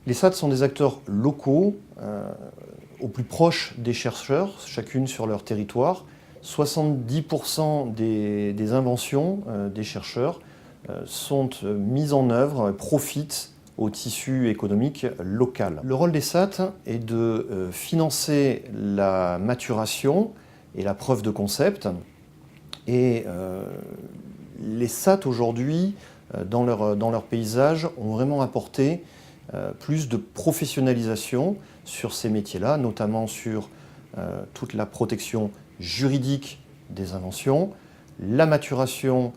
Les SAT sont des acteurs locaux, au plus proche des chercheurs, chacune sur leur territoire. 70% des inventions des chercheurs sont mises en œuvre, profitent au tissu économique local. Le rôle des SAT est de financer la maturation et la preuve de concept. Et les SAT aujourd'hui, dans leur paysage, ont vraiment apporté plus de professionnalisation sur ces métiers-là, notamment sur toute la protection juridique des inventions, la maturation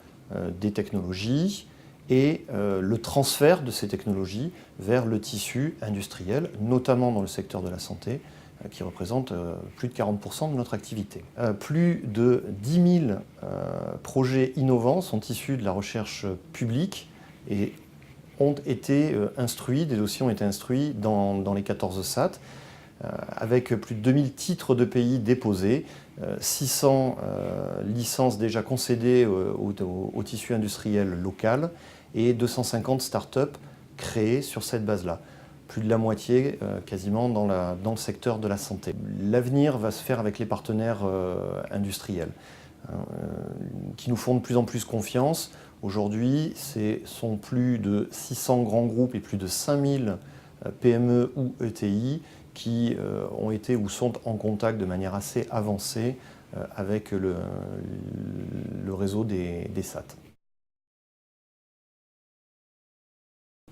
des technologies et le transfert de ces technologies vers le tissu industriel, notamment dans le secteur de la santé, qui représente plus de 40% de notre activité. Plus de 10 000 projets innovants sont issus de la recherche publique et ont été instruits, des dossiers ont été instruits dans les 14 SAT, avec plus de 2000 titres de pays déposés, 600 licences déjà concédées au tissu industriel local et 250 start-up créées sur cette base-là. Plus de la moitié quasiment dans le secteur de la santé. L'avenir va se faire avec les partenaires industriels qui nous font de plus en plus confiance. Aujourd'hui, ce sont plus de 600 grands groupes et plus de 5000 PME ou ETI qui ont été ou sont en contact de manière assez avancée avec le réseau des SAT.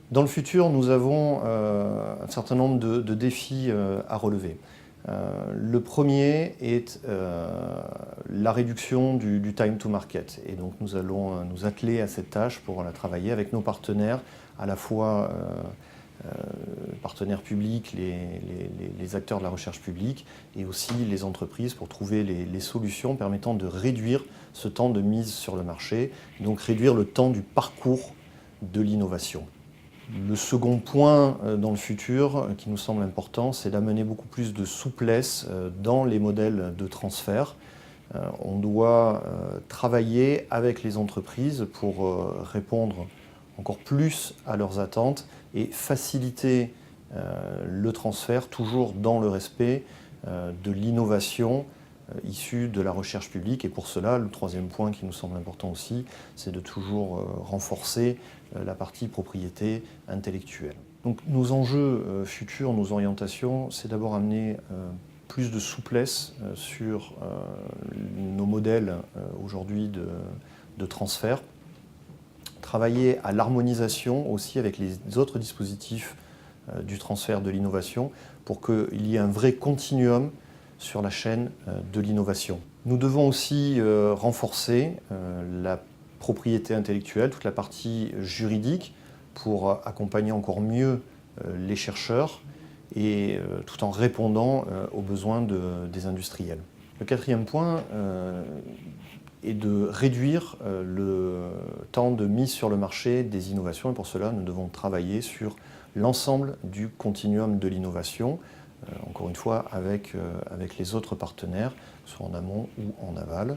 Dans le futur, nous avons un certain nombre de défis à relever. Le premier est la réduction du time to market. Et donc nous allons nous atteler à cette tâche pour la travailler avec nos partenaires, à la fois partenaires publics, les acteurs de la recherche publique et aussi les entreprises pour trouver les solutions permettant de réduire ce temps de mise sur le marché, donc réduire le temps du parcours de l'innovation. Le second point dans le futur qui nous semble important, c'est d'amener beaucoup plus de souplesse dans les modèles de transfert. On doit travailler avec les entreprises pour répondre encore plus à leurs attentes et faciliter le transfert toujours dans le respect de l'innovation issue de la recherche publique. Et pour cela, le troisième point qui nous semble important aussi, c'est de toujours renforcer la partie propriété intellectuelle. Donc nos enjeux futurs, nos orientations, c'est d'abord amener plus de souplesse sur nos modèles aujourd'hui de transfert, travailler à l'harmonisation aussi avec les autres dispositifs du transfert de l'innovation pour qu'il y ait un vrai continuum sur la chaîne de l'innovation. Nous devons aussi renforcer la propriété intellectuelle, toute la partie juridique, pour accompagner encore mieux les chercheurs et tout en répondant aux besoins des industriels. Le quatrième point est de réduire le temps de mise sur le marché des innovations et pour cela nous devons travailler sur l'ensemble du continuum de l'innovation, encore une fois avec les autres partenaires, soit en amont ou en aval.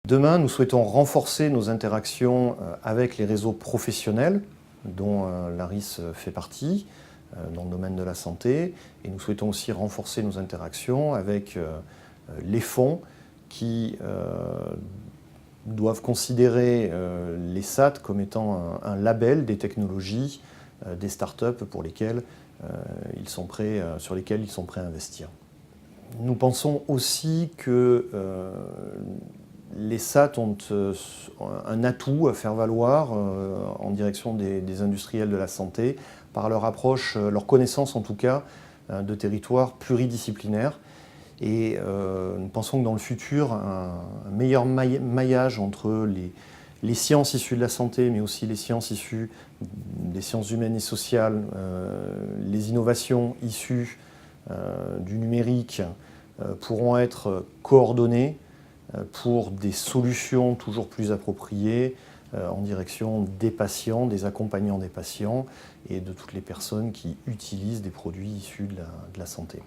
Demain, nous souhaitons renforcer nos interactions avec les réseaux professionnels, dont l'ARIS fait partie, dans le domaine de la santé. Et nous souhaitons aussi renforcer nos interactions avec les fonds qui doivent considérer les SAT comme étant un label des technologies, des startups pour lesquelles sur lesquelles ils sont prêts à investir. Nous pensons aussi que les SAT ont un atout à faire valoir en direction des industriels de la santé par leur approche, leur connaissance en tout cas, de territoires pluridisciplinaires. Et nous pensons que dans le futur, un meilleur maillage entre les sciences issues de la santé, mais aussi les sciences issues des sciences humaines et sociales, les innovations issues du numérique pourront être coordonnées pour des solutions toujours plus appropriées en direction des patients, des accompagnants des patients et de toutes les personnes qui utilisent des produits issus de la santé.